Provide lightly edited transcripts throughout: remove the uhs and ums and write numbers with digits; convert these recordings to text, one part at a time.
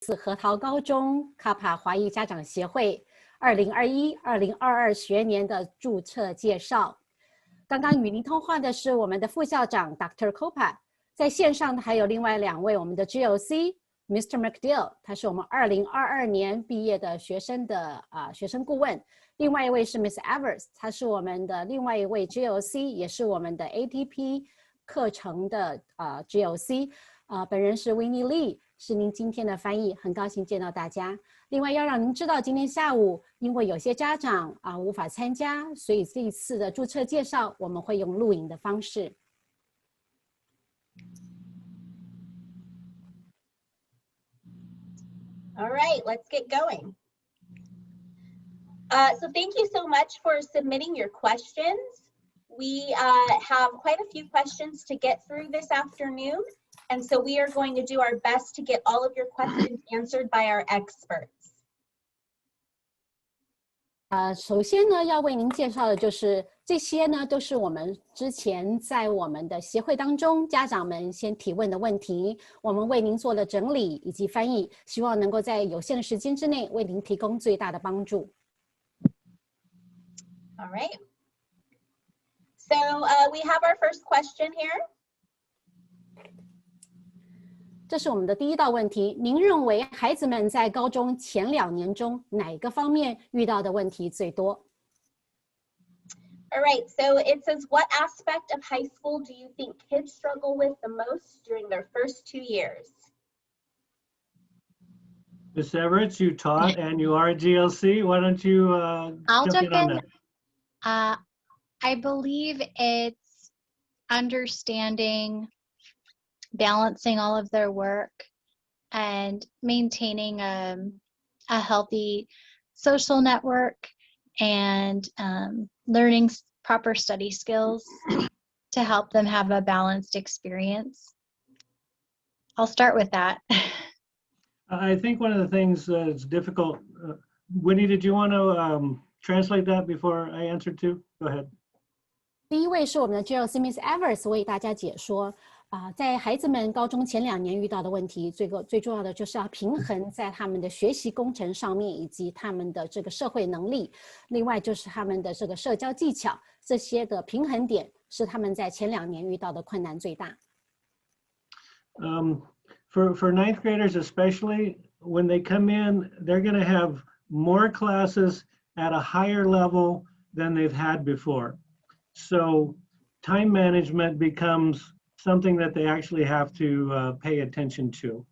自核桃高中 Capa 华裔家长协会2021-2022学年的注册介绍。刚刚与您通话的是我们的副校长 Dr. Capa， 在线上还有另外2位我们的 GOC Mr. McDill， 他是我们2022年毕业的学生的学生顾问。另外一位是 Miss Evers， 她是我们的另外一位 GOC， 也是我们的 ATP 课程的GOC。本人是 Winnie Lee， 是您今天的翻译，很高兴见到大家。另外要让您知道，今天下午因为有些家长无法参加，所以这一次的注册介绍我们会用录影的方式。All right, let's get going. So thank you so much for submitting your questions. We have quite a few questions to get through this afternoon, and so we are going to do our best to get all of your questions answered by our experts. 首先呢，要为您介绍的就是这些呢，都是我们之前在我们的协会当中家长们先提问的问题，我们为您做了整理以及翻译，希望能够在有限的时间之内为您提供最大的帮助。All right. So we have our first question here. 这是我们的第一道问题，您认为孩子们在高中前2年中哪个方面遇到的问题最多？ All right, so it says, what aspect of high school do you think kids struggle with the most during their first 2 years? Ms. Everett, you taught and you are a GLC. Why don't you I'll jump in on that? I believe it's understanding, balancing all of their work, and maintaining a healthy social network, and learning proper study skills to help them have a balanced experience. I'll start with that. I think one of the things that's difficult, Winnie, did you want to translate that before I answer too? Go ahead. 第一位是我们的 GLC Miss Evers 为大家解说在孩子们高中前2年遇到的问题，最重要的就是要平衡在他们的学习工程上面，以及他们的这个社会能力，另外就是他们的这个社交技巧，这些的平衡点是他们在前2年遇到的困难最大。For ninth graders especially, when they come in, they're going to have more classes at a higher level than they've had before. So time management becomes something that they actually have to pay attention to.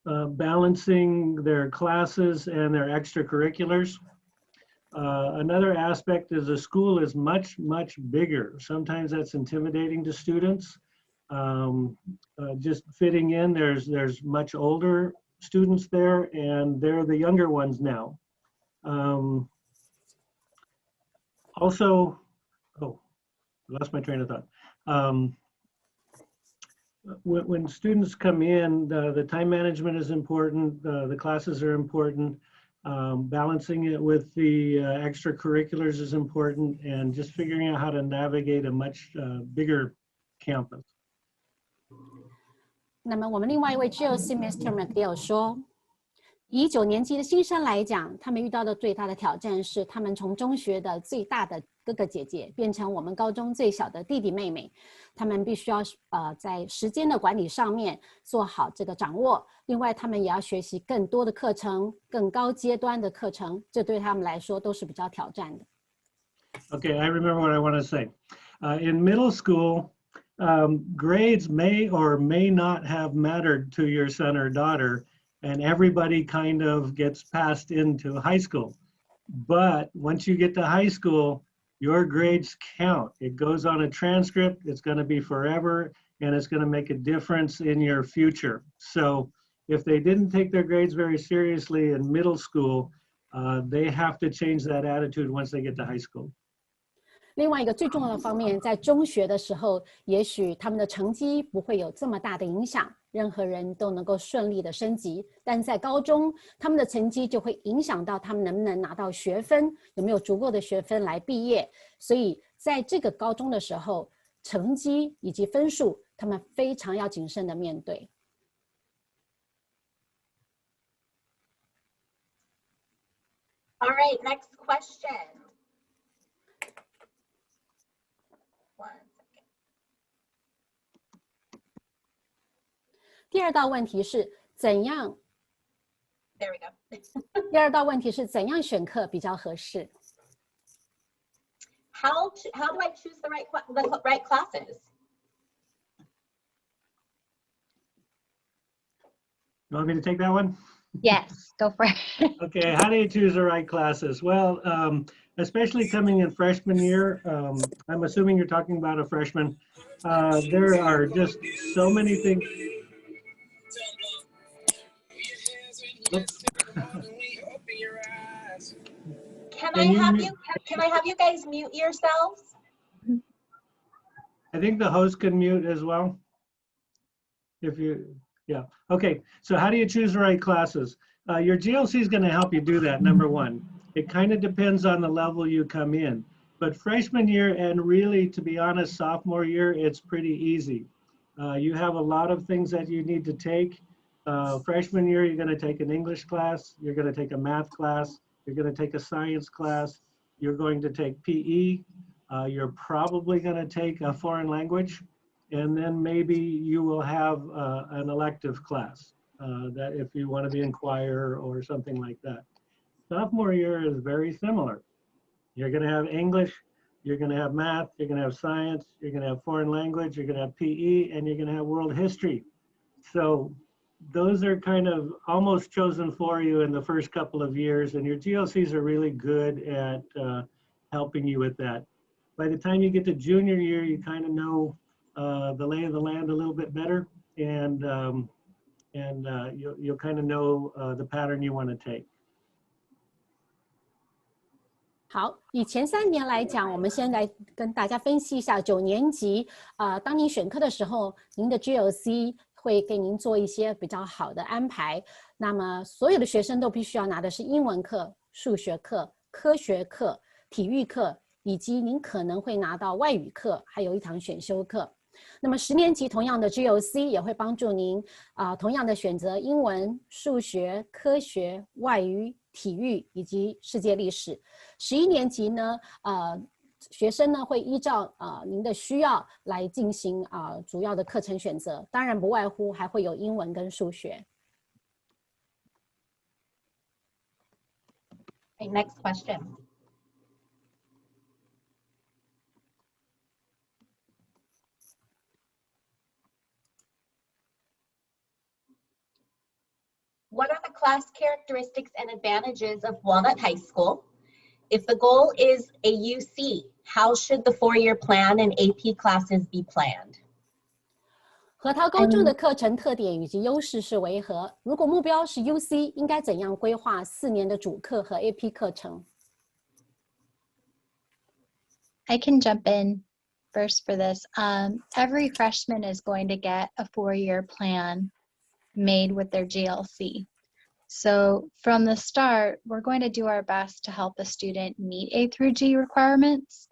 Balancing their classes and their extracurriculars. Another aspect is the school is much bigger. Sometimes that's intimidating to students. Just fitting in, there's much older students there, and they're the younger ones now. Also, oh, I lost my train of thought. When students come in, the time management is important, the classes are important, balancing it with the extracurriculars is important, and just figuring out how to navigate a much bigger campus. 那么我们另外一位 GOC Mr. McDill 说，以9年级的新生来讲，他们遇到的最大的挑战是他们从中学的最大的哥哥姐姐变成我们高中最小的弟弟妹妹，他们必须要在时间的管理上面做好这个掌握，另外他们也要学习更多的课程，更高阶端的课程，这对他们来说都是比较挑战的。 Okay, I remember what I want to say. In middle school, grades may or may not have mattered to your son or daughter, and everybody kind of gets passed into high school. But once you get to high school, your grades count. It goes on a transcript, it's going to be forever, and it's going to make a difference in your future. So if they didn't take their grades very seriously in middle school, they have to change that attitude once they get to high school. 另外一个最重要的方面，在中学的时候，也许他们的成绩不会有这么大的影响，任何人都能够顺利的升级。但在高中，他们的成绩就会影响到他们能不能拿到学分，有没有足够的学分来毕业。所以在这个高中的时候，成绩以及分数，他们非常要谨慎的面对。All right, next question. 1 second. 第二道问题是怎样？ There we go. 第二道问题是怎样选课比较合适？ How do I choose the right classes? You want me to take that one? Yes, go for it. Okay, how do you choose the right classes? Well, especially coming in freshman year, I'm assuming you're talking about a freshman. There are just so many things. Oops. Can I have you guys mute yourselves? I think the host can mute as well. Yeah. Okay, so how do you choose the right classes? Your GLC is going to help you do that, number one. It kind of depends on the level you come in. But freshman year and really, to be honest, sophomore year, it's pretty easy. You have a lot of things that you need to take. Freshman year, you're going to take an English class. You're going to take a math class. You're going to take a science class. You're going to take PE. You're probably going to take a foreign language. And then maybe you will have an elective class that if you want to be in choir or something like that. Sophomore year is very similar. You're going to have English, you're going to have math, you're going to have science, you're going to have foreign language, you're going to have PE, and you're going to have world history. So those are kind of almost chosen for you in the first couple of years, and your GLCs are really good at helping you with that. By the time you get to junior year, you kind of know the lay of the land a little bit better, and you'll kind of know the pattern you want to take. 好，以前3年来讲，我们先来跟大家分析一下9年级当您选课的时候，您的 GLC 会给您做一些比较好的安排。那么所有的学生都必须要拿的是英文课、数学课、科学课、体育课，以及您可能会拿到外语课，还有一堂选修课。那么10年级同样的 GLC 也会帮助您同样的选择英文、数学、科学、外语、体育以及世界历史。11年级呢，学生呢会依照您的需要来进行主要的课程选择，当然不外乎还会有英文跟数学。Okay, next question. What are the class characteristics and advantages of Walnut High School? If the goal is a UC, how should the 4-year plan and AP classes be planned? 核桃高中的课程特点以及优势是为何？如果目标是 UC， 应该怎样规划4年的主课和 AP 课程？ I can jump in first for this. Every freshman is going to get a 4-year plan made with their GLC. So from the start, we're going to do our best to help a student meet A through G requirements.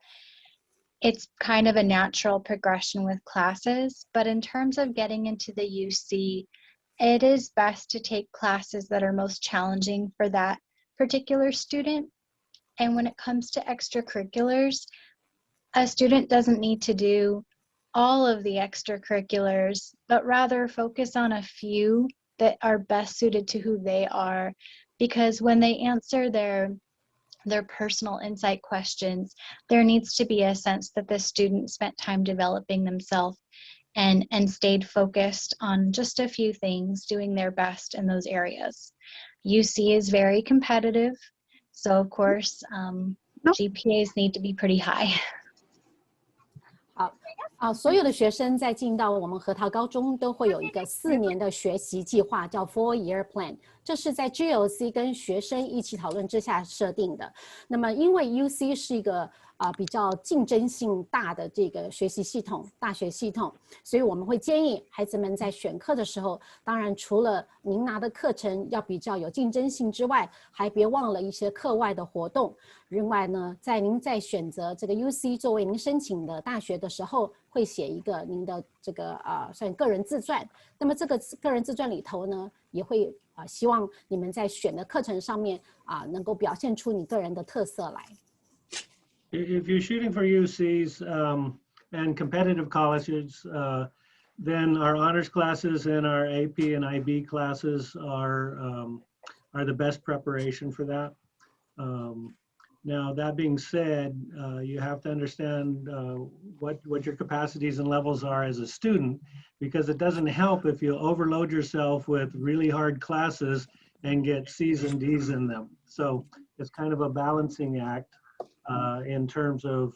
It's kind of a natural progression with classes, but in terms of getting into the UC, it is best to take classes that are most challenging for that particular student. And when it comes to extracurriculars, a student doesn't need to do all of the extracurriculars, but rather focus on a few that are best suited to who they are, because when they answer their personal insight questions, there needs to be a sense that the student spent time developing themselves and stayed focused on just a few things, doing their best in those areas. UC is very competitive, so of course, GPAs need to be pretty high. 所有的学生在进到我们核桃高中都会有一个4年的学习计划，叫 4-year plan。这是在 GLC 跟学生一起讨论之下设定的。那么，因为 UC 是一个比较竞争性大的这个学习系统、大学系统，所以我们会建议孩子们在选课的时候，当然除了您拿的课程要比较有竞争性之外，还别忘了一些课外的活动。另外呢，您在选择这个 UC 作为您申请的大学的时候，会写一个您的这个算个人自传。那么这个个人自传里头呢，也会希望你们在选的课程上面能够表现出你个人的特色来。If you're shooting for UCs and competitive colleges, then our honors classes and our AP and IB classes are the best preparation for that. Now, that being said, you have to understand what your capacities and levels are as a student, because it doesn't help if you overload yourself with really hard classes and get C's and D's in them. So it's kind of a balancing act in terms of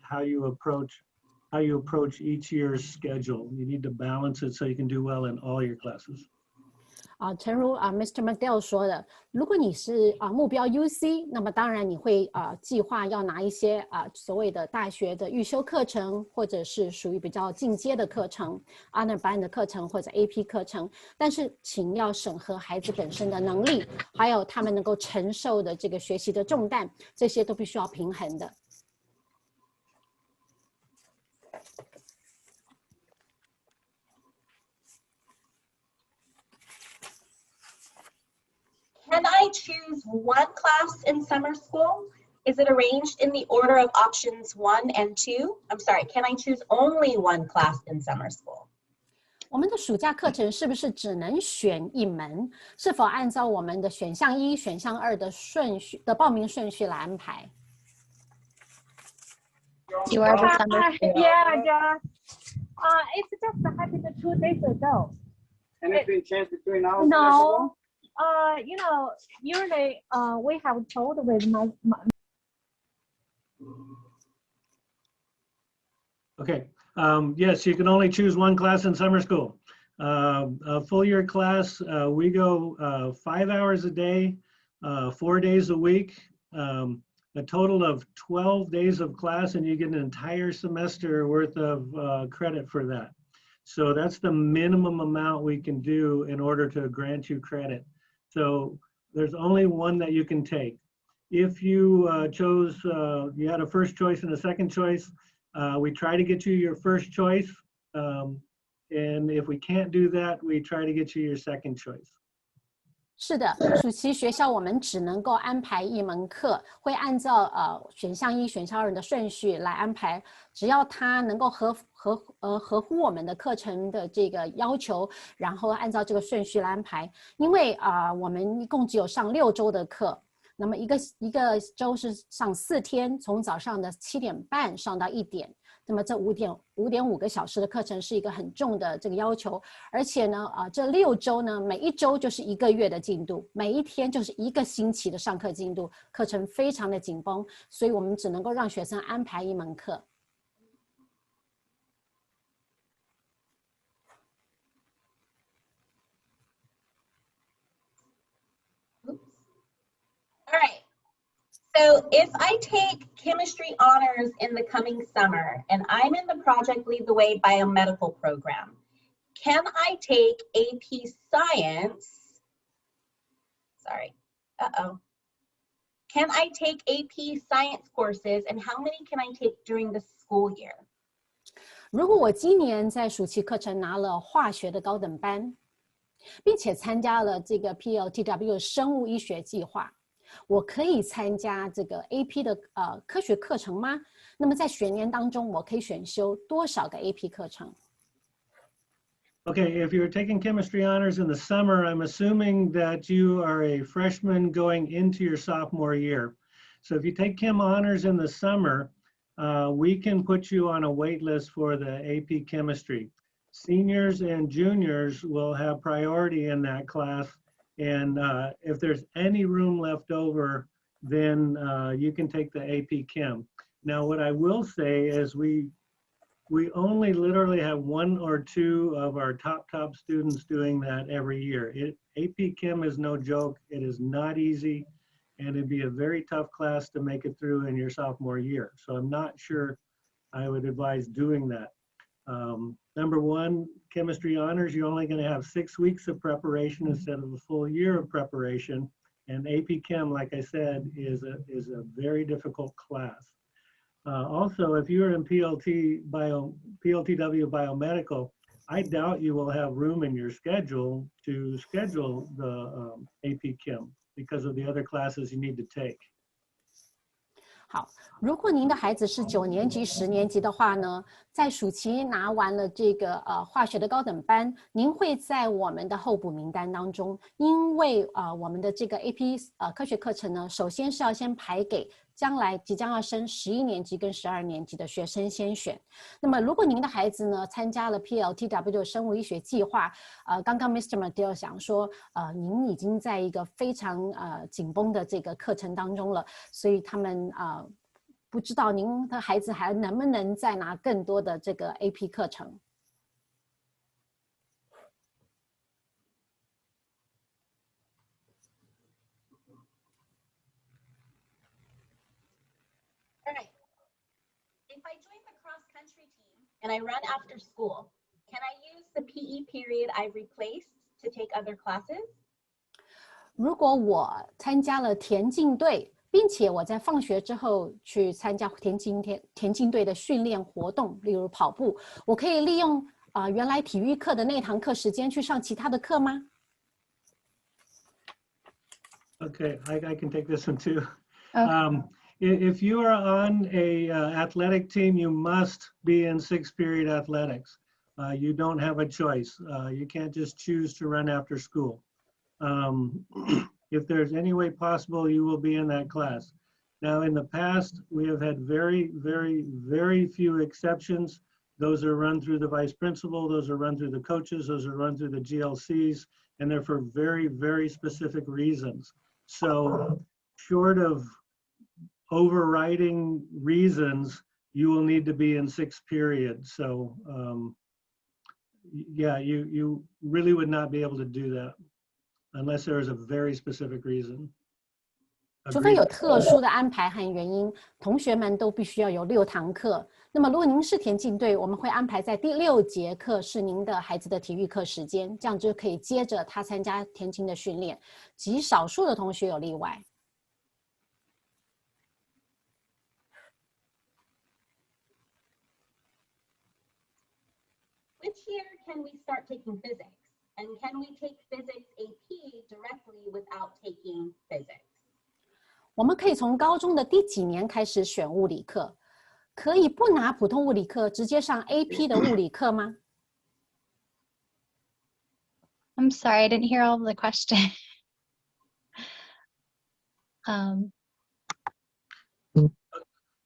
how you approach each year's schedule. You need to balance it so you can do well in all your classes. 诚如Mr. McDowell 说的，如果你是目标 UC， 那么当然你会计划要拿一些所谓的大学的预修课程，或者是属于比较进阶的课程 ，Honor 班的课程或者 AP 课程。但是请要审核孩子本身的能力，还有他们能够承受的这个学习的重担，这些都必须要平衡的。Can I choose one class in summer school? Is it arranged in the order of options 1 and 2? I'm sorry, can I choose only one class in summer school? 我们的暑假课程是不是只能选一门？是否按照我们的选项1、选项2的报名顺序来安排？ You are the summer school. Yeah, John. It's just happened 2 days ago. Anything changed between now and No. You know, usually we have told with my Okay. Yes, you can only choose one class in summer school. A full year class, we go 5 hours a day, 4 days a week, a total of 12 days of class, and you get an entire semester worth of credit for that. So that's the minimum amount we can do in order to grant you credit. So there's only one that you can take. If you chose, you had a first choice and a second choice, we try to get you your first choice. And if we can't do that, we try to get you your second choice. 是的，暑期学校我们只能够安排一门课，会按照选项1、选项2的顺序来安排，只要它能够合乎我们的课程的这个要求，然后按照这个顺序来安排。因为我们一共只有上6周的课，那么一个周是上4天，从早上的7点半上到1点。那么这5.5个小时的课程是一个很重的这个要求，而且呢，这6周呢，每一周就是1个月的进度，每一天就是1个星期的上课进度，课程非常的紧绷，所以我们只能够让学生安排一门课。All right. So if I take chemistry honors in the coming summer and I'm in the Project Lead the Way biomedical program, can I take AP Science? Sorry. Can I take AP Science courses, and how many can I take during the school year? 如果我今年在暑期课程拿了化学的高等班，并且参加了这个 PLTW 生物医学计划，我可以参加这个 AP 的科学课程吗？那么在学年当中，我可以选修多少个 AP 课程？ Okay, if you're taking chemistry honors in the summer, I'm assuming that you are a freshman going into your sophomore year. So if you take chem honors in the summer, we can put you on a wait list for the AP chemistry. Seniors and juniors will have priority in that class. And if there's any room left over, then you can take the AP Chem. Now, what I will say is we only literally have 1 or 2 of our top students doing that every year. AP Chem is no joke. It is not easy. and it'd be a very tough class to make it through in your sophomore year. So I'm not sure I would advise doing that. Number one, chemistry honors, you're only going to have 6 weeks of preparation instead of a full year of preparation. And AP Chem, like I said, is a very difficult class. Also, if you're in PLTW Biomedical, I doubt you will have room in your schedule to schedule the AP Chem because of the other classes you need to take. 好，如果您的孩子是9年级、10年级的话呢，在暑期拿完了这个化学的高等班，您会在我们的候补名单当中，因为我们的这个 AP 科学课程呢，首先是要先排给将来即将要升11年级跟12年级的学生先选。那么如果您的孩子呢参加了 PLTW 的生物医学计划，刚刚 Mr. Madil 想说，您已经在一个非常紧绷的这个课程当中了，所以他们不知道您的孩子还能不能再拿更多的这个 AP 课程。All right. If I join the cross-country team and I run after school, can I use the PE period I replaced to take other classes? 如果我参加了田径队，并且我在放学之后去参加田径队的训练活动，例如跑步，我可以利用原来体育课的那堂课时间去上其他的课吗？ Okay, I can take this one too. Okay. If you are on a athletic team, you must be in 6th period athletics. You don't have a choice. You can't just choose to run after school. If there's any way possible, you will be in that class. Now, in the past, we have had very, very, very few exceptions. Those are run through the vice principal, those are run through the coaches, those are run through the GLCs, and they're for very, very specific reasons. So short of overriding reasons, you will need to be in 6th period. So yeah, you really would not be able to do that unless there is a very specific reason. 除非有特殊的安排和原因，同学们都必须要有6堂课。那么如果您是田径队，我们会安排在第6节课是您的孩子的体育课时间，这样就可以接着他参加田径的训练。极少数的同学有例外。Which year can we start taking physics? And can we take physics AP directly without taking physics? 我们可以从高中的第几年开始选物理课？可以不拿普通物理课，直接上 AP 的物理课吗？ I'm sorry, I didn't hear all of the question.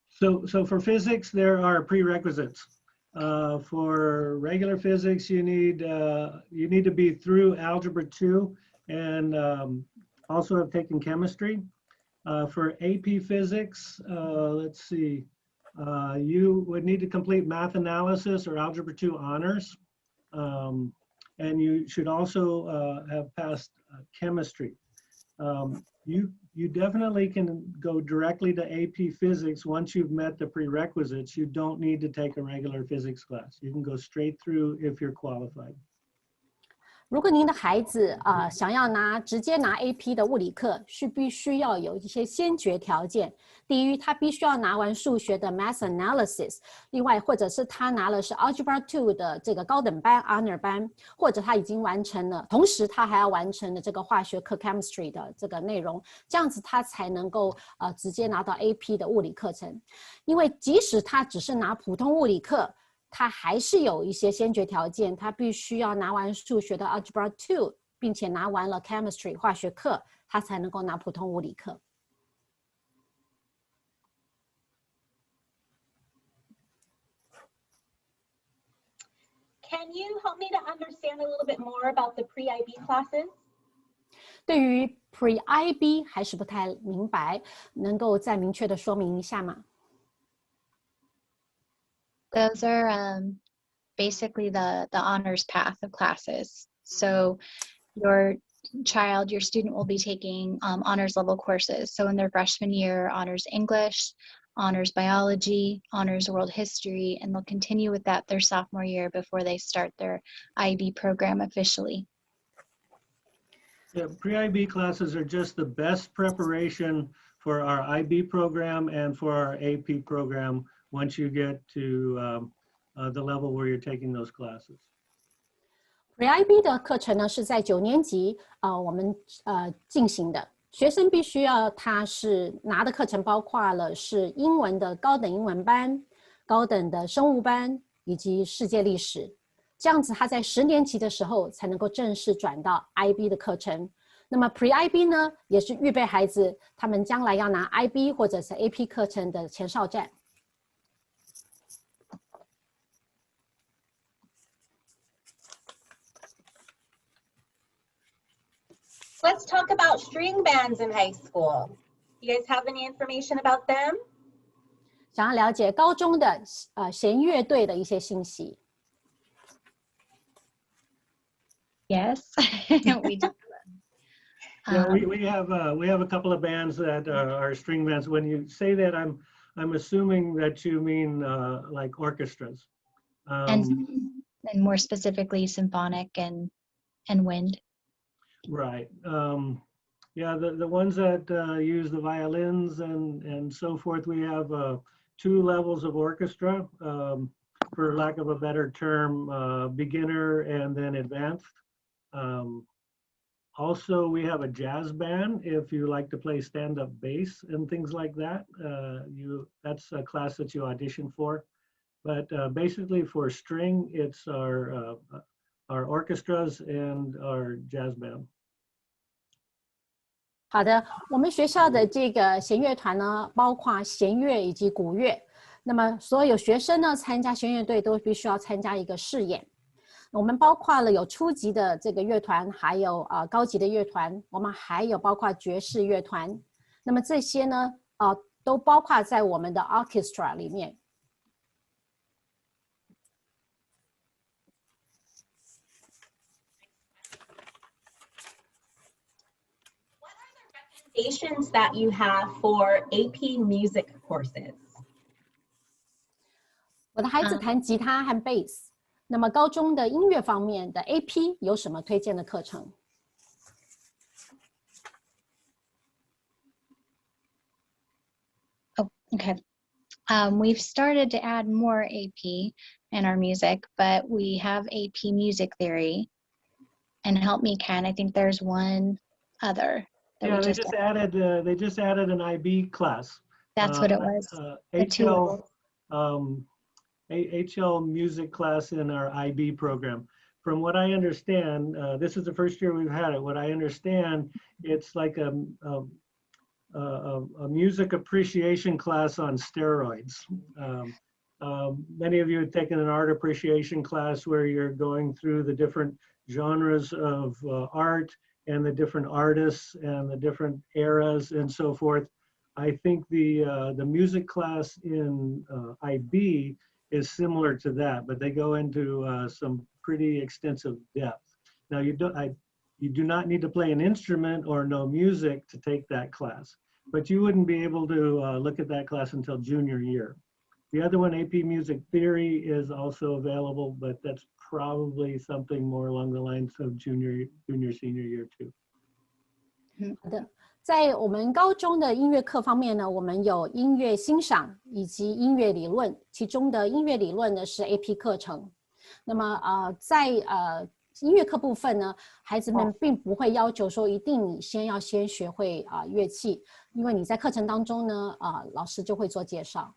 So for physics, there are prerequisites. For regular physics, you need to be through Algebra 2 and also have taken chemistry. For AP Physics, let's see, you would need to complete math analysis or Algebra 2 honors. And you should also have passed chemistry. You definitely can go directly to AP Physics once you've met the prerequisites. You don't need to take a regular physics class. You can go straight through if you're qualified. 如果您的孩子想要直接拿 AP 的物理课，是必须要有一些先决条件。第一，他必须要拿完数学的 Math Analysis， 另外或者是他拿了是 Algebra 2的这个高等班 Honor 班，或者他已经完成了，同时他还要完成了这个化学课 Chemistry 的这个内容，这样子他才能够直接拿到 AP 的物理课程。因为即使他只是拿普通物理课，他还是有一些先决条件，他必须要拿完数学的 Algebra 2， 并且拿完了 Chemistry 化学课，他才能够拿普通物理课。Can you help me to understand a little bit more about the pre-IB classes? 对于 Pre-IB 还是不太明白，能够再明确的说明一下吗？ Those are basically the honors path of classes. So your child, your student will be taking honors level courses. So in their freshman year, honors English, honors biology, honors world history, and they'll continue with that their sophomore year before they start their IB program officially. Yeah, pre-IB classes are just the best preparation for our IB program and for our AP program once you get to the level where you're taking those classes. Pre-IB 的课程呢是在9年级我们进行的，学生必须要他是拿的课程包括了是英文的高等英文班、高等的生物班以及世界历史，这样子他在10年级的时候才能够正式转到 IB 的课程。那么 Pre-IB 呢也是预备孩子他们将来要拿 IB 或者是 AP 课程的前哨战。Let's talk about string bands in high school. You guys have any information about them? 想要了解高中的弦乐队的一些信息。Yes, we do. Yeah, we have a couple of bands that are string bands. When you say that, I'm assuming that you mean like orchestras. And more specifically, symphonic and wind. Right. Yeah, the ones that use the violins and so forth, we have 2 levels of orchestra, for lack of a better term, beginner and then advanced. Also, we have a jazz band if you like to play stand-up bass and things like that. That's a class that you audition for. But basically for string, it's our orchestras and our jazz band. 好的，我们学校的这个弦乐团呢，包括弦乐以及古乐。那么所有学生呢，参加弦乐队都必须要参加一个试演。我们包括了有初级的这个乐团，还有高级的乐团，我们还有包括爵士乐团。那么这些呢，都包括在我们的 orchestra 里面。Recommendations that you have for AP music courses? 我的孩子弹吉他和贝斯，那么高中的音乐方面的 AP 有什么推荐的课程？ Oh, okay. We've started to add more AP in our music, but we have AP music theory. And help me, Ken, I think there's one other. Yeah, they just added an IB class. That's what it was. HL music class in our IB program. From what I understand, this is the first year we've had it. What I understand, it's like a music appreciation class on steroids. Many of you have taken an art appreciation class where you're going through the different genres of art and the different artists and the different eras and so forth. I think the music class in IB is similar to that, but they go into some pretty extensive depth. Now you do not need to play an instrument or know music to take that class, but you wouldn't be able to look at that class until junior year. The other one, AP Music Theory, is also available, but that's probably something more along the lines of junior, senior year too. 好的，在我们高中的音乐课方面呢，我们有音乐欣赏以及音乐理论，其中的音乐理论呢是 AP 课程。那么在音乐课部分呢，孩子们并不会要求说一定你先学会乐器，因为你在课程当中呢，老师就会做介绍。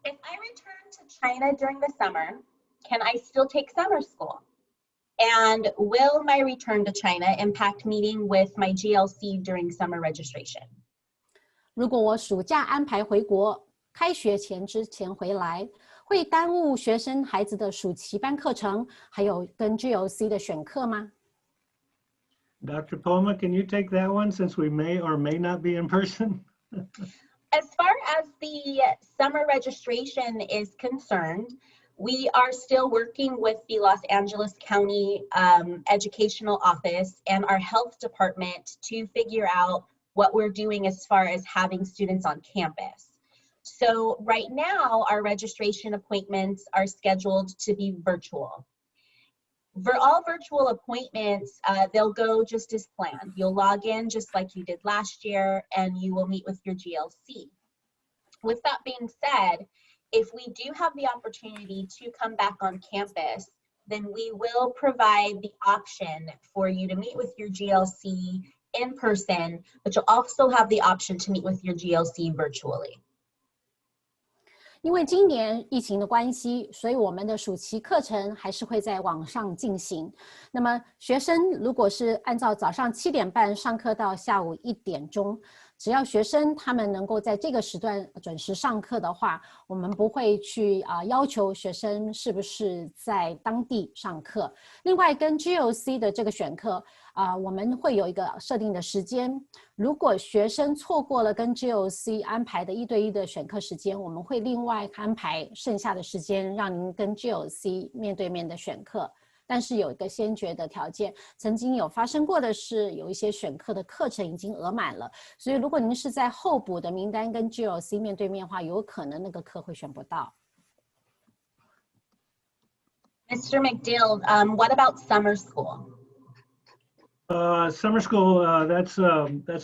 If I return to China during the summer, can I still take summer school? And will my return to China impact meeting with my GLC during summer registration? 如果我暑假安排回国，开学之前回来，会耽误学生孩子的暑期班课程，还有跟 GLC 的选课吗？ Dr. Poma, can you take that one since we may or may not be in person? As far as the summer registration is concerned, we are still working with the Los Angeles County Educational Office and our health department to figure out what we're doing as far as having students on campus. So right now, our registration appointments are scheduled to be virtual. For all virtual appointments, they'll go just as planned. You'll log in just like you did last year, and you will meet with your GLC. With that being said, if we do have the opportunity to come back on campus, then we will provide the option for you to meet with your GLC in person, but you'll also have the option to meet with your GLC virtually. 因为今年疫情的关系，所以我们的暑期课程还是会在网上进行。那么学生如果是按照早上7点半上课到下午1点钟，只要学生他们能够在这个时段准时上课的话，我们不会去要求学生是不是在当地上课。另外跟 GLC 的这个选课我们会有一个设定的时间，如果学生错过了跟 GLC 安排的1对1的选课时间，我们会另外安排剩下的时间让您跟 GLC 面对面的选课。但是有一个先决的条件，曾经有发生过的是有一些选课的课程已经额满了，所以如果您是在候补的名单跟 GLC 面对面的话，有可能那个课会选不到。Mr. McDill, what about summer school? Summer school, that's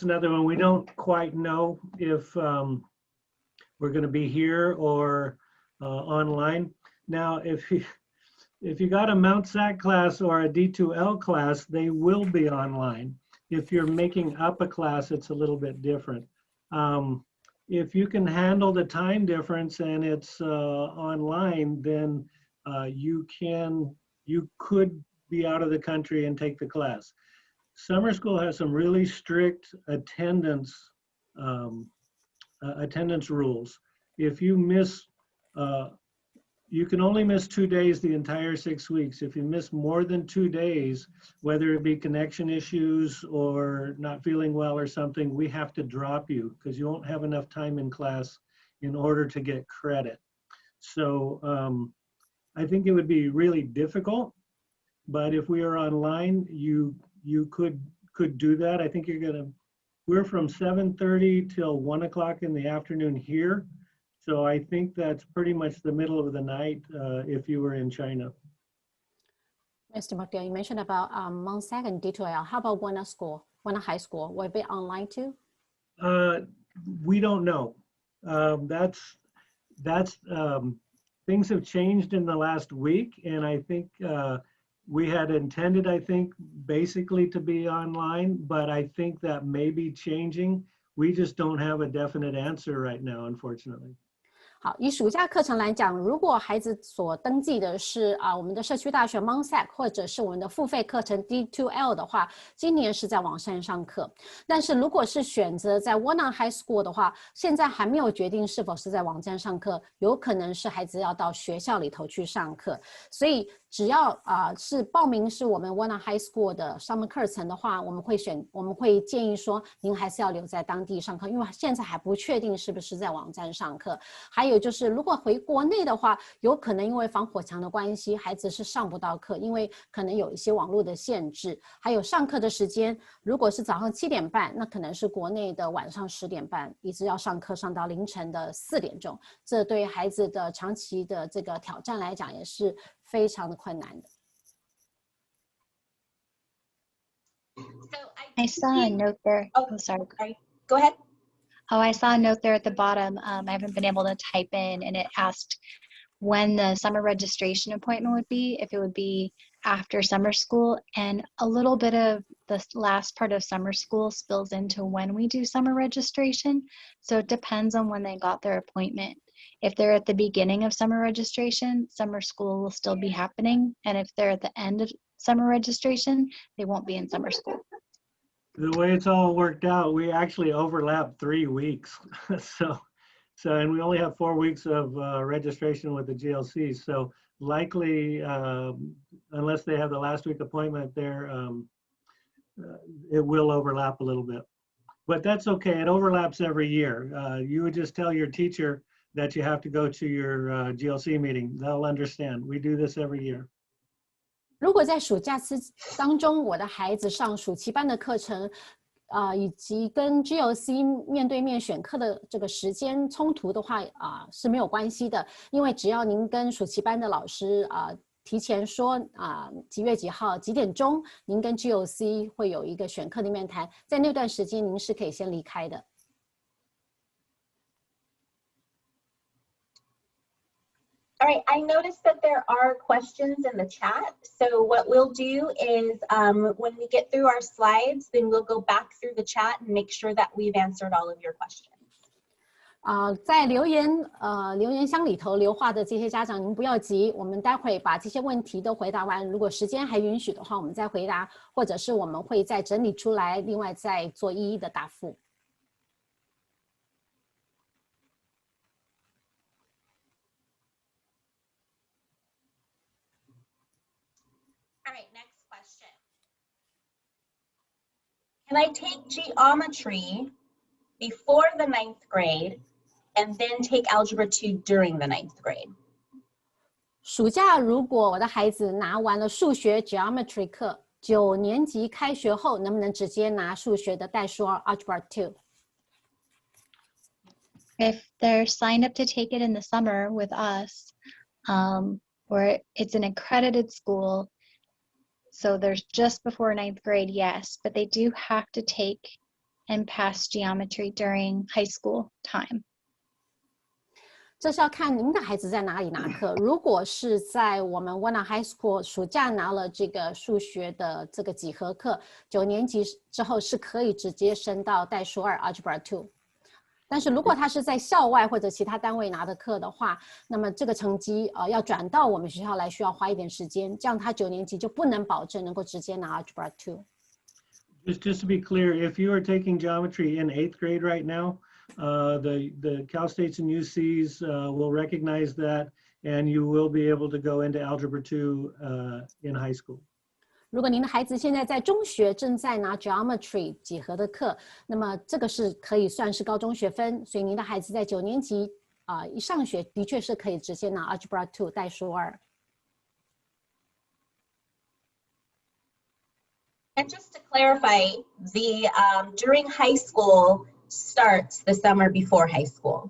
another one. We don't quite know if we're going to be here or online. Now, if you got a Mount SAC class or a D2L class, they will be online. If you're making up a class, it's a little bit different. If you can handle the time difference and it's online, then you could be out of the country and take the class. Summer school has some really strict attendance rules. If you miss, you can only miss 2 days the entire 6 weeks. If you miss more than 2 days, whether it be connection issues or not feeling well or something, we have to drop you because you won't have enough time in class in order to get credit. So I think it would be really difficult, but if we are online, you could do that. I think we're from 7:30 till 1 o'clock in the afternoon here. So I think that's pretty much the middle of the night if you were in China. Mr. McDill, you mentioned about Mount SAC and D2L. How about Walnut School, Walnut High School? Will it be online too? We don't know. Things have changed in the last week, and I think we had intended, I think, basically to be online, but I think that may be changing. We just don't have a definite answer right now, unfortunately. 好，以暑假课程来讲，如果孩子所登记的是我们的社区大学 Mount SAC 或者是我们的付费课程 D2L 的话，今年是在网上上课。但是如果是选择在 Walnut High School 的话，现在还没有决定是否是在网站上课，有可能是孩子要到学校里头去上课。所以只要是报名是我们 Walnut High School 的 summer 课程的话，我们会建议说您还是要留在当地上课，因为现在还不确定是不是在网站上课。还有就是如果回国内的话，有可能因为防火墙的关系，孩子是上不到课，因为可能有一些网络的限制。还有上课的时间，如果是早上7点半，那可能是国内的晚上10点半，一直要上课上到凌晨的4点钟，这对孩子的长期的这个挑战来讲也是非常的困难的。I saw a note there. Oh, sorry. Go ahead. Oh, I saw a note there at the bottom. I haven't been able to type in, and it asked when the summer registration appointment would be, if it would be after summer school, and a little bit of the last part of summer school spills into when we do summer registration. So it depends on when they got their appointment. If they're at the beginning of summer registration, summer school will still be happening. And if they're at the end of summer registration, they won't be in summer school. The way it's all worked out, we actually overlap 3 weeks. And we only have 4 weeks of registration with the GLC. So likely, unless they have the last week appointment there, it will overlap a little bit. But that's okay. It overlaps every year. You would just tell your teacher that you have to go to your GLC meeting. They'll understand. We do this every year. 如果在暑假当中，我的孩子上暑期班的课程，以及跟 GLC 面对面选课的这个时间冲突的话，是没有关系的，因为只要您跟暑期班的老师提前说几月几号几点钟，您跟 GLC 会有一个选课的面谈，在那段时间您是可以先离开的。All right, I noticed that there are questions in the chat. So what we'll do is when we get through our slides, then we'll go back through the chat and make sure that we've answered all of your questions. 在留言箱里头留话的这些家长，您不要急，我们待会把这些问题都回答完。如果时间还允许的话，我们再回答，或者是我们会再整理出来，另外再做一一的答复。All right, next question. Can I take geometry before the 9th grade and then take Algebra 2 during the 9th grade? 暑假如果我的孩子拿完了数学 geometry 课，9年级开学后能不能直接拿数学的代数2 Algebra 2？ If they're signed up to take it in the summer with us, or it's an accredited school, so there's just before 9th grade, yes, but they do have to take and pass geometry during high school time. 这是要看您的孩子在哪里拿课。如果是在我们 Walnut High School 暑假拿了这个数学的这个几何课，9年级之后是可以直接升到代数2 Algebra 2。但是如果他是在校外或者其他单位拿的课的话，那么这个成绩要转到我们学校来，需要花一点时间，这样他9年级就不能保证能够直接拿 Algebra 2。Just to be clear, if you are taking geometry in 8th grade right now, the Cal States and UCs will recognize that, and you will be able to go into Algebra 2 in high school. 如果您的孩子现在在中学正在拿 geometry 几何的课，那么这个是可以算是高中学分，所以您的孩子在9年级一上学的确是可以直接拿 Algebra 2代数2。And just to clarify, the during high school starts the summer before high school.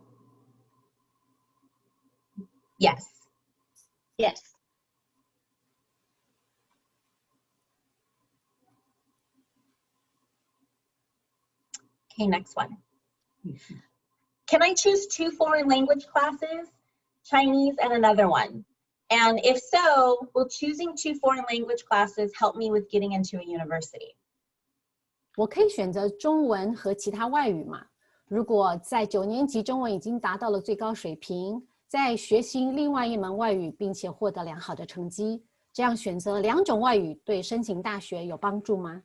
Yes. Yes. Okay, next one. Can I choose 2 foreign language classes, Chinese and another one? And if so, will choosing 2 foreign language classes help me with getting into a university? 我可以选择中文和其他外语嘛？如果在9年级中文已经达到了最高水平，在学习另外一门外语并且获得良好的成绩，这样选择2种外语对申请大学有帮助吗？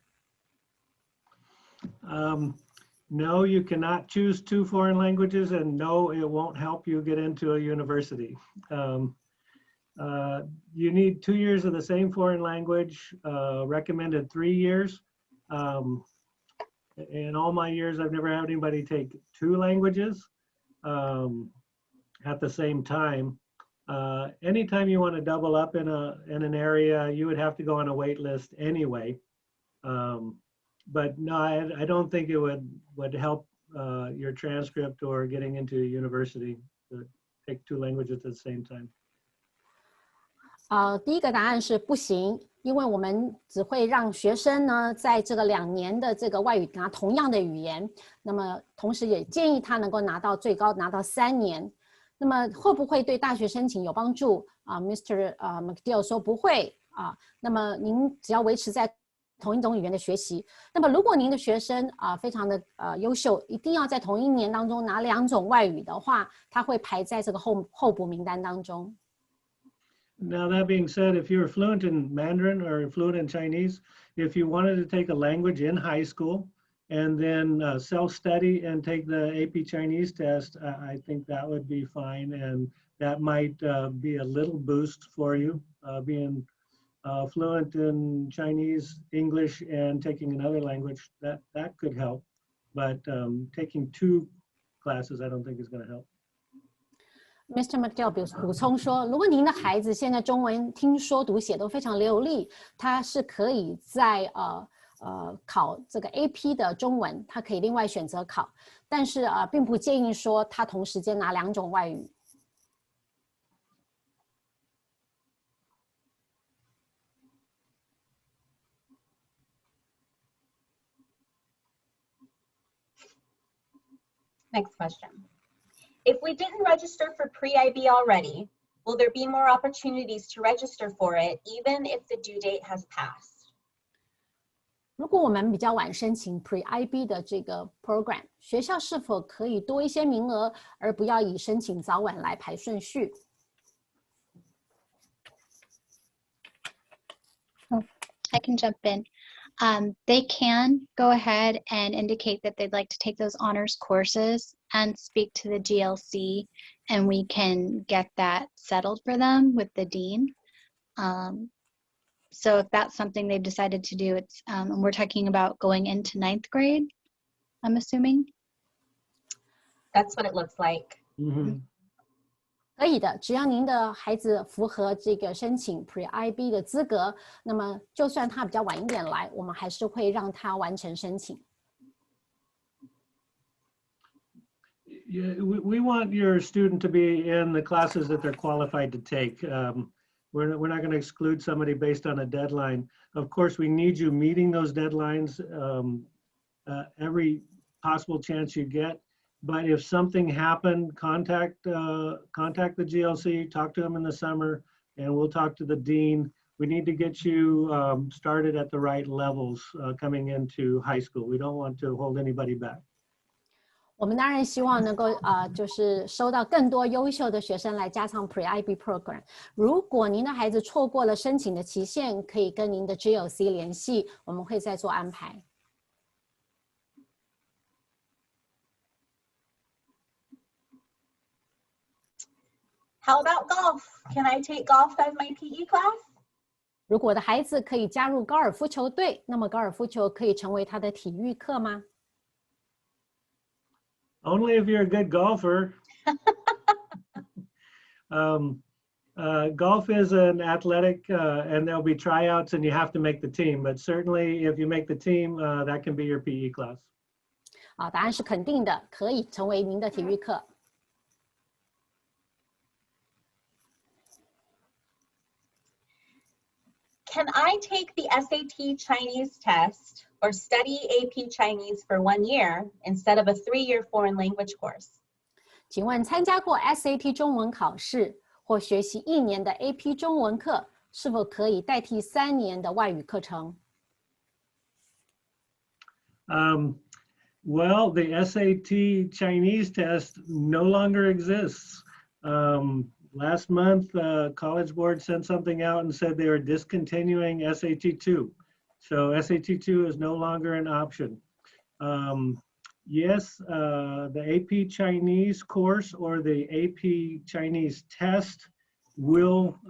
No, you cannot choose 2 foreign languages, and no, it won't help you get into a university. You need 2 years of the same foreign language, recommended 3 years. In all my years, I've never had anybody take 2 languages at the same time. Anytime you want to double up in an area, you would have to go on a wait list anyway. But no, I don't think it would help your transcript or getting into a university to take 2 languages at the same time. 第一个答案是不行，因为我们只会让学生呢在这个2年的这个外语拿同样的语言，那么同时也建议他能够拿到最高拿到3年。那么会不会对大学申请有帮助？Mr. McDill 说不会那么您只要维持在同一种语言的学习。那么如果您的学生非常的优秀，一定要在同一年当中拿2种外语的话，他会排在这个候补名单当中。Now, that being said, if you're fluent in Mandarin or fluent in Chinese, if you wanted to take a language in high school and then self-study and take the AP Chinese test, I think that would be fine. And that might be a little boost for you, being fluent in Chinese, English, and taking another language. That could help. but taking 2 classes I don't think is going to help. Mr. McDowell 补充说，如果您的孩子现在中文听说读写都非常流利，他是可以在考这个 AP 的中文，他可以另外选择考，但是并不建议说他同时间拿2种外语。Next question. If we didn't register for pre-IB already, will there be more opportunities to register for it even if the due date has passed? 如果我们比较晚申请 Pre-IB 的这个 program， 学校是否可以多一些名额，而不要以申请早晚来排顺序？ I can jump in. They can go ahead and indicate that they'd like to take those honors courses and speak to the GLC, and we can get that settled for them with the dean. So if that's something they've decided to do, it's we're talking about going into 9th grade, I'm assuming. That's what it looks like. Mm-hmm. 可以的，只要您的孩子符合这个申请 Pre-IB 的资格，那么就算他比较晚一点来，我们还是会让他完成申请。Yeah, we want your student to be in the classes that they're qualified to take. We're not going to exclude somebody based on a deadline. Of course, we need you meeting those deadlines every possible chance you get. But if something happened, contact the GLC, talk to them in the summer, and we'll talk to the dean. We need to get you started at the right levels coming into high school. We don't want to hold anybody back. 我们当然希望能够就是收到更多优秀的学生来加上 Pre-IB program。如果您的孩子错过了申请的期限，可以跟您的 GLC 联系，我们会再做安排。How about golf? Can I take golf as my PE class? 如果我的孩子可以加入高尔夫球队，那么高尔夫球可以成为他的体育课吗？ Only if you're a good golfer. Golf is an athletic, and there'll be tryouts, and you have to make the team. But certainly, if you make the team, that can be your PE class. 答案是肯定的，可以成为您的体育课。 Can I take the SAT Chinese test or study AP Chinese for 1 year instead of a 3-year foreign language course? 请问参加过 SAT 中文考试或学习1年的 AP 中文课，是否可以代替3年的外语课程？ Well, the SAT Chinese test no longer exists. Last month, College Board sent something out and said they were discontinuing SAT 2. So SAT 2 is no longer an option. Yes, the AP Chinese course or the AP Chinese test will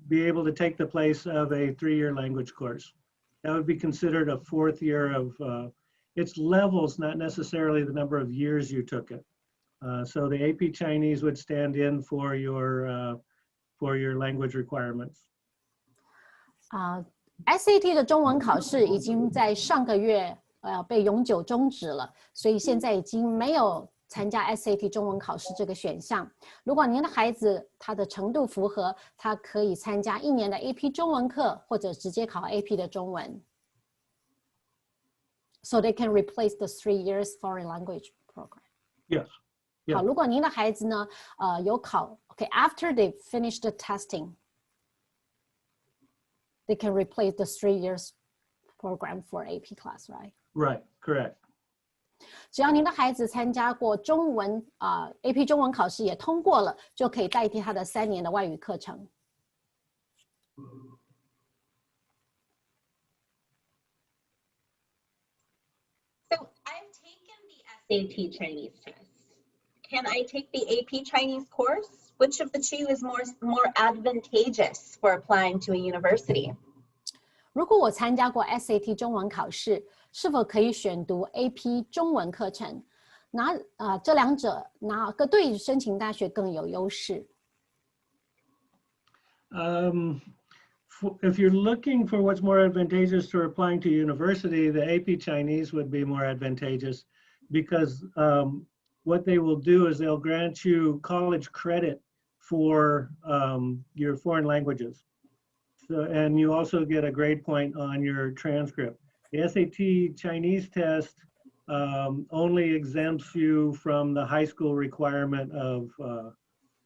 be able to take the place of a 3-year language course. That would be considered a 4th year of, it's levels, not necessarily the number of years you took it. So the AP Chinese would stand in for your language requirements. SAT 的中文考试已经在上个月被永久终止了，所以现在已经没有参加 SAT 中文考试这个选项。如果您的孩子他的程度符合，他可以参加1年的 AP 中文课，或者直接考 AP 的中文。So they can replace the 3 years foreign language program. Yes. 好，如果您的孩子呢，有考 ，after they finish the testing, they can replace the 3 years program for AP class, right? Right, correct. 只要您的孩子参加过中文AP 中文考试也通过了，就可以代替他的3年的外语课程。So I've taken the SAT Chinese test. Can I take the AP Chinese course? Which of the two is more advantageous for applying to a university? 如果我参加过 SAT 中文考试，是否可以选读 AP 中文课程？这两者哪个对申请大学更有优势？ If you're looking for what's more advantageous to applying to university, the AP Chinese would be more advantageous because what they will do is they'll grant you college credit for your foreign languages. So, and you also get a grade point on your transcript. The SAT Chinese test only exempts you from the high school requirement of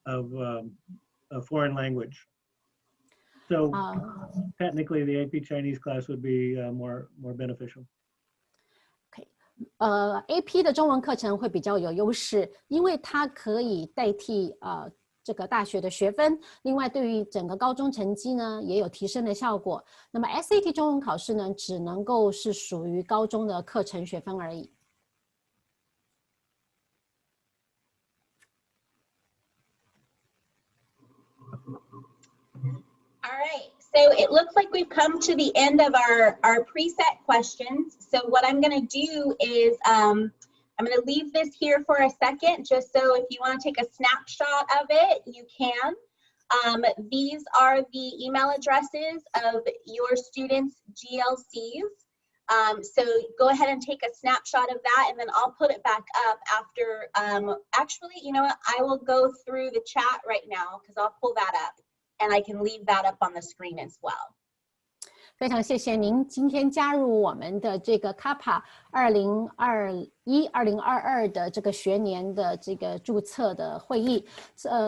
a foreign language. So technically, the AP Chinese class would be more beneficial. AP 的中文课程会比较有优势，因为它可以代替这个大学的学分。另外，对于整个高中成绩呢，也有提升的效果。那么 SAT 中文考试呢，只能够是属于高中的课程学分而已。All right, so it looks like we've come to the end of our preset questions. So what I'm going to do is I'm going to leave this here for a second, just so if you want to take a snapshot of it, you can. These are the email addresses of your students' GLCs. So go ahead and take a snapshot of that, and then I'll put it back up after. Actually, you know what? I will go through the chat right now because I'll pull that up. And I can leave that up on the screen as well. 非常谢谢您今天加入我们的这个 Capa 2021-2022的这个学年的这个注册的会议。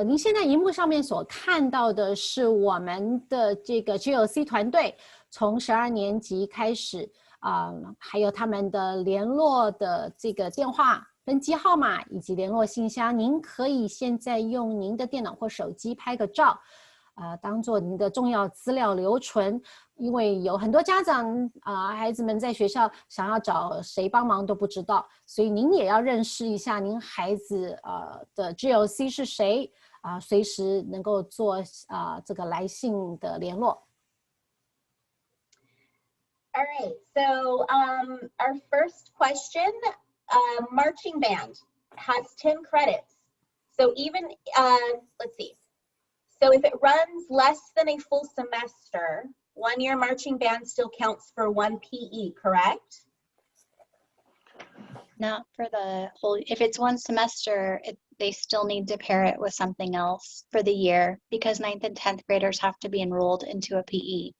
您现在荧幕上面所看到的是我们的这个 GLC 团队从12年级开始还有他们的联络的这个电话分机号码以及联络信箱。您可以现在用您的电脑或手机拍个照。当做您的重要资料留存，因为有很多家长孩子们在学校想要找谁帮忙都不知道，所以您也要认识一下您孩子的 GLC 是谁随时能够做这个来信的联络。All right, so our first question, marching band has 10 credits. So even, let's see. So if it runs less than a full semester, 1 year marching band still counts for 1 PE, correct? Not for the whole, if it's 1 semester, they still need to pair it with something else for the year because 9th and 10th graders have to be enrolled into a PE.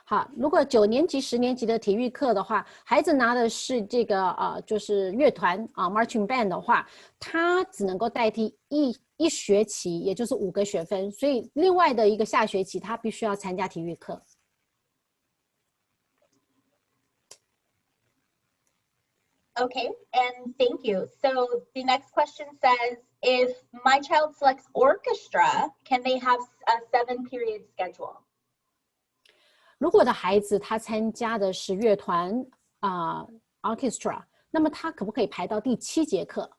好，如果9年级、10年级的体育课的话，孩子拿的是这个就是乐团marching band 的话，他只能够代替一学期，也就是5个学分，所以另外的一个下学期他必须要参加体育课。Okay, and thank you. So the next question says, if my child selects orchestra, can they have a 7-period schedule? 如果我的孩子他参加的是乐团orchestra， 那么他可不可以排到第7节课？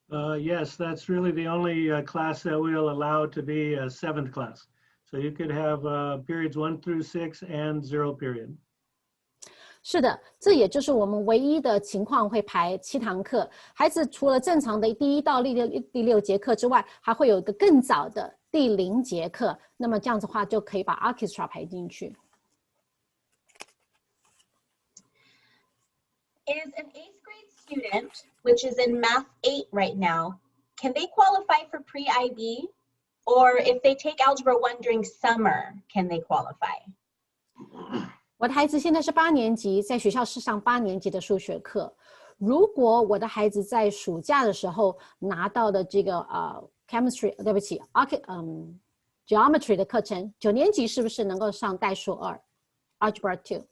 Yes, that's really the only class that we'll allow to be a 7th class. So you could have periods 1 through 6 and 0 period. 是的，这也就是我们唯一的情况会排7堂课。孩子除了正常的第1到第6节课之外，还会有一个更早的第0节课。那么这样子的话，就可以把 orchestra 排进去。Is an 8th grade student, which is in Math 8 right now, can they qualify for pre-IB? Or if they take Algebra 1 during summer, can they qualify? 我的孩子现在是8年级，在学校是上8年级的数学课。如果我的孩子在暑假的时候拿到的这个chemistry， 对不起，geometry 的课程，9年级是不是能够上代数2 Algebra 2？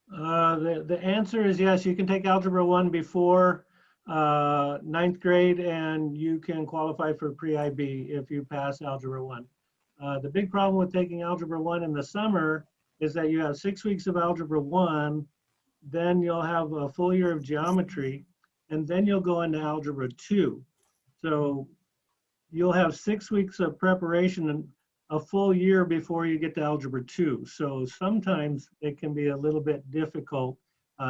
The answer is yes. You can take Algebra 1 before 9th grade, and you can qualify for pre-IB if you pass Algebra 1. The big problem with taking Algebra 1 in the summer is that you have 6 weeks of Algebra 1, then you'll have a full year of geometry, and then you'll go into Algebra 2. So you'll have 6 weeks of preparation and a full year before you get to Algebra 2. So sometimes it can be a little bit difficult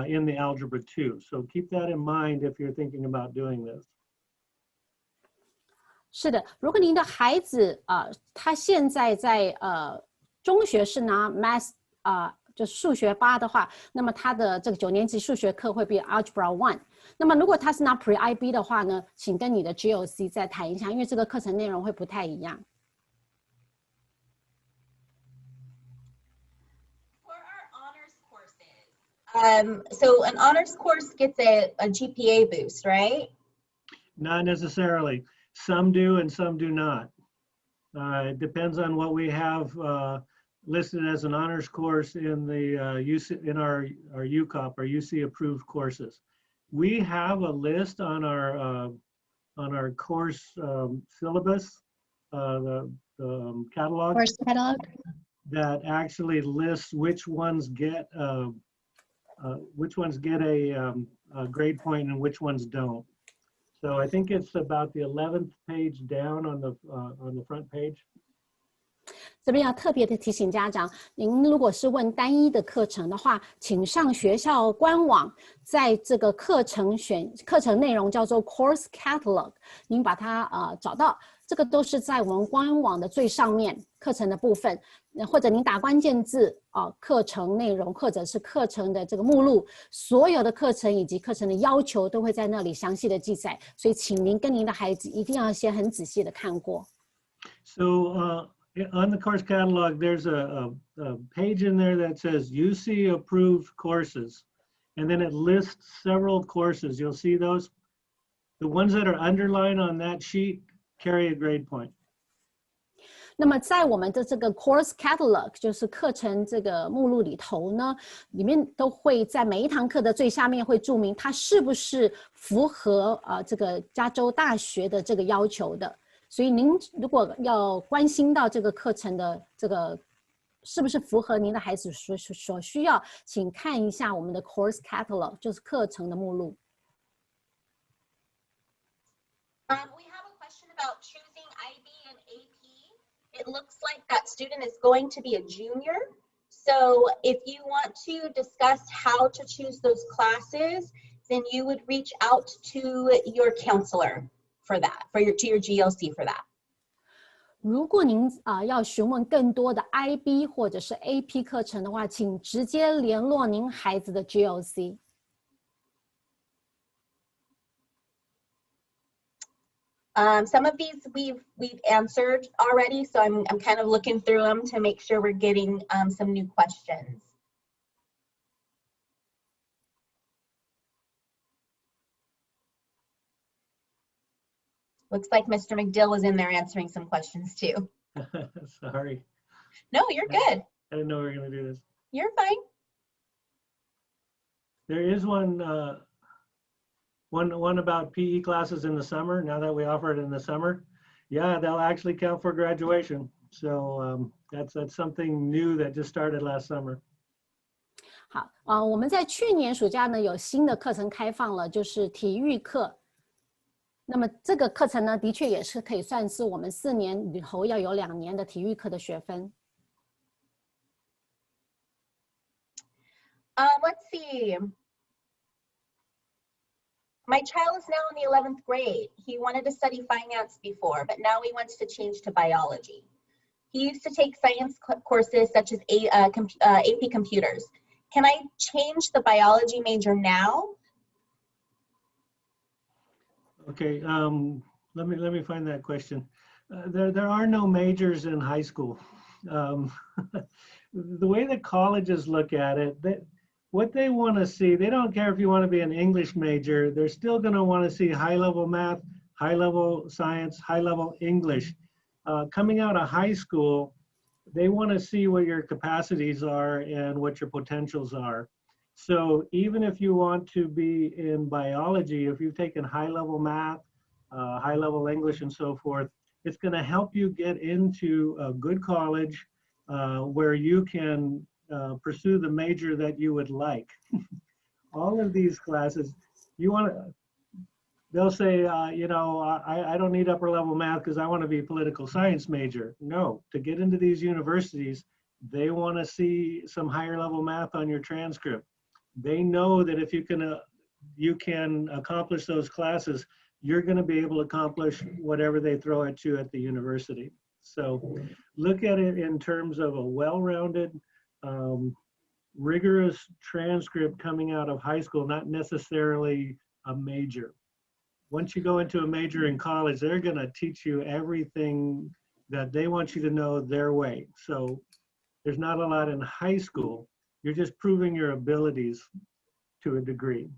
in the Algebra 2. So keep that in mind if you're thinking about doing this. 是的，如果您的孩子他现在在中学是拿 Math 就是数学8的话，那么他的这个9年级数学课会比 Algebra 1。那么如果他是拿 Pre-IB 的话呢，请跟你的 GOC 再谈一下，因为这个课程内容会不太一样。For our honors courses, so an honors course gets a GPA boost, right? Not necessarily. Some do and some do not. It depends on what we have listed as an honors course in the UC, in our UCOP, our UC approved courses. We have a list on our course syllabus, the catalog. Course catalog. That actually lists which ones get a grade point and which ones don't. So I think it's about the 11th page down on the front page. 这边要特别的提醒家长，您如果是问单一的课程的话，请上学校官网，在这个课程内容叫做 Course Catalog， 您把它找到，这个都是在我们官网的最上面课程的部分，或者您打关键字课程内容，或者是课程的这个目录，所有的课程以及课程的要求都会在那里详细的记载，所以请您跟您的孩子一定要先很仔细的看过。So on the course catalog, there's a page in there that says UC approved courses, and then it lists several courses. You'll see those. The ones that are underlined on that sheet carry a grade point. 那么在我们的这个 course catalog， 就是课程这个目录里头呢，里面都会在每一堂课的最下面会注明它是不是符合这个加州大学的这个要求的。所以您如果要关心到这个课程的这个是不是符合您的孩子所需要，请看一下我们的 course catalog， 就是课程的目录。We have a question about choosing IB and AP. It looks like that student is going to be a junior. So if you want to discuss how to choose those classes, then you would reach out to your counselor for that, to your GLC for that. 如果您要询问更多的 IB 或者是 AP 课程的话，请直接联络您孩子的 GLC。Some of these we've answered already, so I'm kind of looking through them to make sure we're getting some new questions. Looks like Mr. McDill was in there answering some questions too. Sorry. No, you're good. I didn't know we were going to do this. You're fine. There is one about PE classes in the summer. Now that we offer it in the summer, yeah, they'll actually count for graduation. So that's something new that just started last summer. 好，我们在去年暑假呢有新的课程开放了，就是体育课。那么这个课程呢，的确也是可以算是我们4年里头要有2年的体育课的学分。Let's see. My child is now in the 11th grade. He wanted to study finance before, but now he wants to change to biology. He used to take science courses such as AP computers. Can I change the biology major now? Okay, let me find that question. There are no majors in high school. The way that colleges look at it, what they want to see, they don't care if you want to be an English major, they're still going to want to see high-level math, high-level science, high-level English. Coming out of high school, they want to see what your capacities are and what your potentials are. So even if you want to be in biology, if you've taken high-level math, high-level English and so forth, it's going to help you get into a good college where you can pursue the major that you would like. All of these classes, you want to, they'll say, I don't need upper level math because I want to be a political science major. No, to get into these universities, they want to see some higher level math on your transcript. They know that if you can accomplish those classes, you're going to be able to accomplish whatever they throw at you at the university. So look at it in terms of a well-rounded, rigorous transcript coming out of high school, not necessarily a major. Once you go into a major in college, they're going to teach you everything that they want you to know their way. So there's not a lot in high school. You're just proving your abilities to a degree.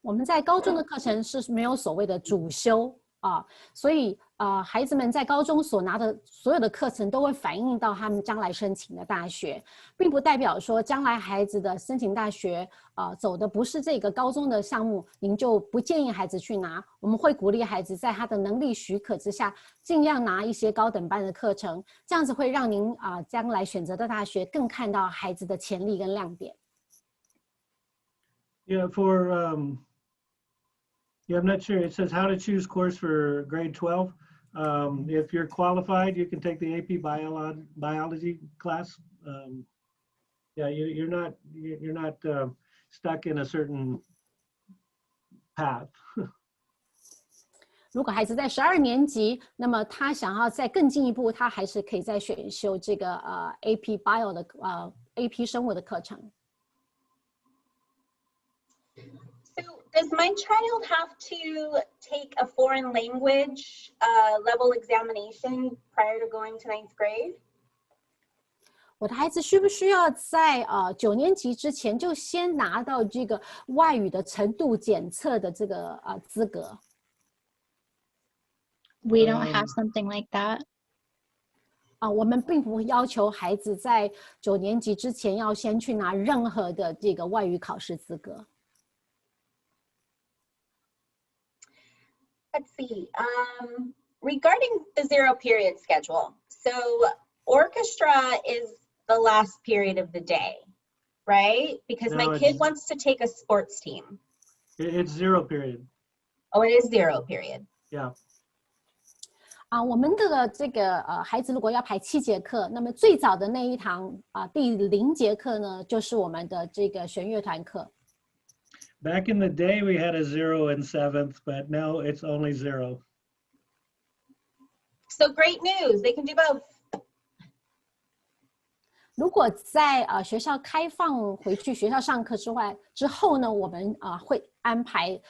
我们在高中的课程是没有所谓的主修啊，所以孩子们在高中所拿的所有的课程都会反映到他们将来申请的大学，并不代表说将来孩子的申请大学走的不是这个高中的项目，您就不建议孩子去拿。我们会鼓励孩子在他的能力许可之下，尽量拿一些高等班的课程，这样子会让您将来选择的大学更看到孩子的潜力跟亮点。Yeah, I'm not sure. It says how to choose course for grade 12. If you're qualified, you can take the AP biology class. Yeah, you're not stuck in a certain path. 如果孩子在12年级，那么他想要再更进一步，他还是可以再选修这个AP Bio 的AP 生物的课程。So does my child have to take a foreign language level examination prior to going to 9th grade? 我的孩子需不需要在9年级之前就先拿到这个外语的程度检测的这个资格？ We don't have something like that. 我们并不要求孩子在9年级之前要先去拿任何的这个外语考试资格。 Let's see. Regarding the 0 period schedule, so orchestra is the last period of the day, right? Because my kid wants to take a sports team. It's 0 period. Oh, it is 0 period. Yeah. 我们的这个孩子如果要排7节课，那么最早的那一堂第0节课呢，就是我们的这个弦乐团课。 Back in the day, we had a 0 in 7th, but now it's only 0. So great news, they can do both. 如果在学校开放回去学校上课之后呢，我们会安排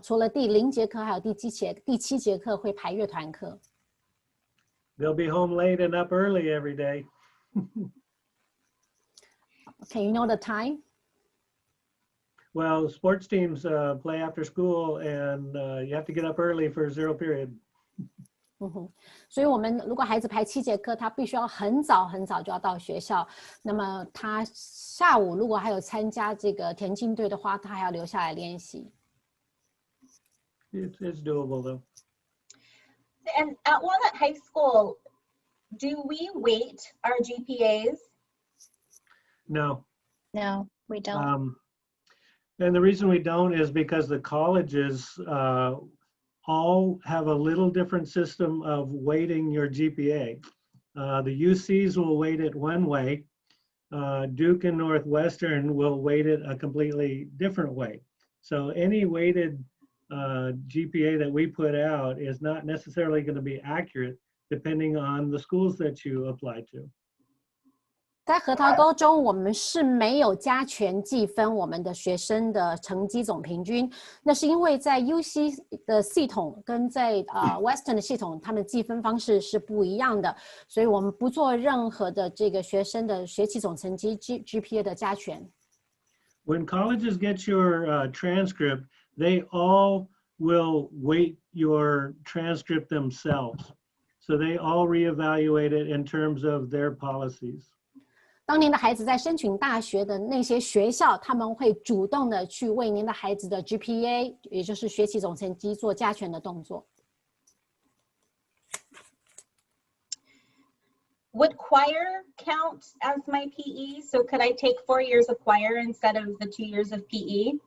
除了第0节课，还有第7节课会排乐团课。 They'll be home late and up early every day. Can you know the time? Well, sports teams play after school, and you have to get up early for 0 period. 所以我们如果孩子排7节课，他必须要很早就要到学校。那么他下午如果还有参加这个田径队的话，他还要留下来练习。 It's doable though. And at Walnut High School, do we weight our GPAs? No. No, we don't. And the reason we don't is because the colleges all have a little different system of weighting your GPA. The UCs will weight it one way. Duke and Northwestern will weight it a completely different way. So any weighted GPA that we put out is not necessarily going to be accurate depending on the schools that you apply to. 在核桃高中，我们是没有加权计分我们的学生的成绩总平均，那是因为在 UC 的系统跟在Western 的系统，他们计分方式是不一样的，所以我们不做任何的这个学生的学期总成绩 GPA 的加权。When colleges get your transcript, they all will weight your transcript themselves. So they all reevaluate it in terms of their policies. 当您的孩子在申请大学的那些学校，他们会主动的去为您的孩子的 GPA， 也就是学期总成绩做加权的动作。Would choir count as my PE? So could I take 4 years of choir instead of the 2 years of PE?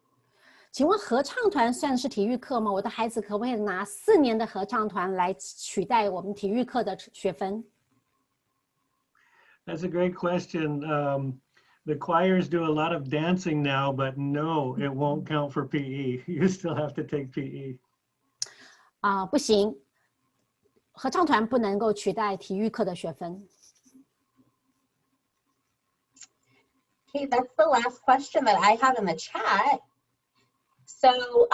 请问合唱团算是体育课吗？我的孩子可不可以拿4年的合唱团来取代我们体育课的学分？ That's a great question. The choirs do a lot of dancing now, but no, it won't count for PE. You still have to take PE. 不行，合唱团不能够取代体育课的学分。 Okay, that's the last question that I have in the chat. So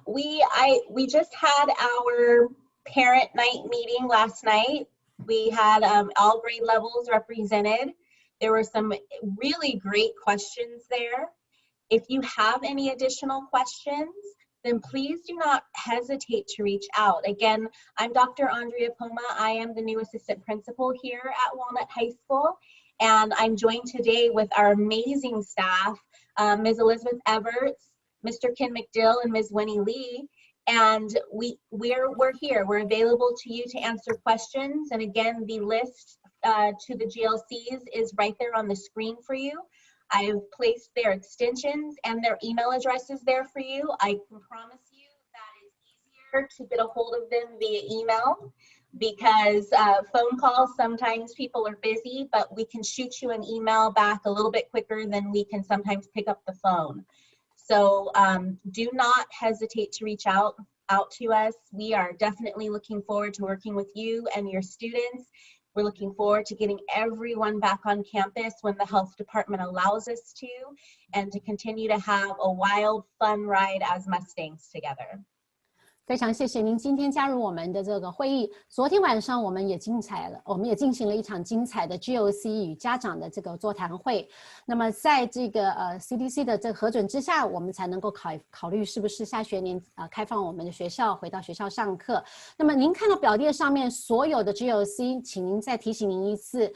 we just had our parent night meeting last night. We had all grade levels represented. There were some really great questions there. If you have any additional questions, then please do not hesitate to reach out. Again, I'm Dr. Andrea Poma. I am the new assistant principal here at Walnut High School. And I'm joined today with our amazing staff, Ms. Elizabeth Everts, Mr. Ken McDill, and Ms. Winnie Lee. And we're here. We're available to you to answer questions. And again, the list to the GLCs is right there on the screen for you. I've placed their extensions and their email addresses there for you. I can promise you that it's easier to get a hold of them via email, because phone calls, sometimes people are busy, but we can shoot you an email back a little bit quicker than we can sometimes pick up the phone. So do not hesitate to reach out to us. We are definitely looking forward to working with you and your students. We're looking forward to getting everyone back on campus when the health department allows us to, and to continue to have a wild, fun ride as Mustangs together. 非常谢谢您今天加入我们的这个会议。昨天晚上我们也进行了一场精彩的 GOC 与家长的这个座谈会。那么在这个CDC 的这个核准之下，我们才能够考虑是不是下学年开放我们的学校，回到学校上课。那么您看到表列上面所有的 GOC， 请您再提醒您一次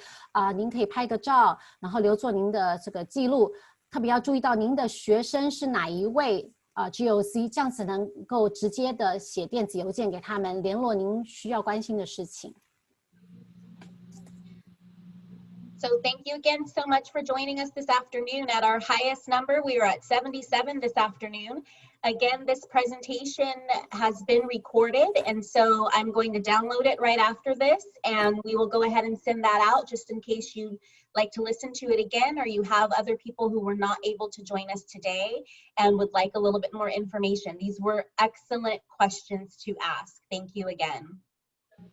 您可以拍个照，然后留作您的这个记录。特别要注意到您的学生是哪一位。GOC 这样子能够直接的写电子邮件给他们，联络您需要关心的事情。So thank you again so much for joining us this afternoon. At our highest number, we are at 77 this afternoon. Again, this presentation has been recorded, and so I'm going to download it right after this, and we will go ahead and send that out just in case you like to listen to it again, or you have other people who were not able to join us today and would like a little bit more information. These were excellent questions to ask. Thank you again.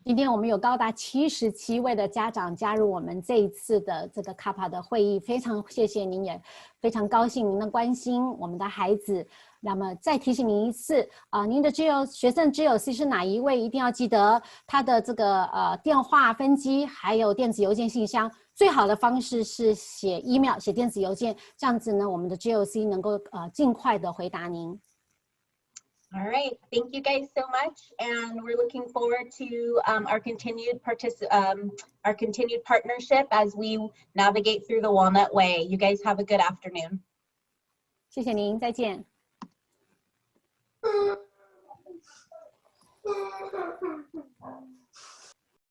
今天我们有高达77位的家长加入我们这一次的这个 Capa 的会议，非常谢谢您，也非常高兴您的关心我们的孩子。那么再提醒您一次您的学生 GOC 是哪一位，一定要记得他的这个电话分机，还有电子邮件信箱。最好的方式是写 email 写电子邮件，这样子呢，我们的 GOC 能够尽快的回答您。All right, thank you guys so much, and we're looking forward to our continued partnership as we navigate through the Walnut Way. You guys have a good afternoon. 谢谢您，再见。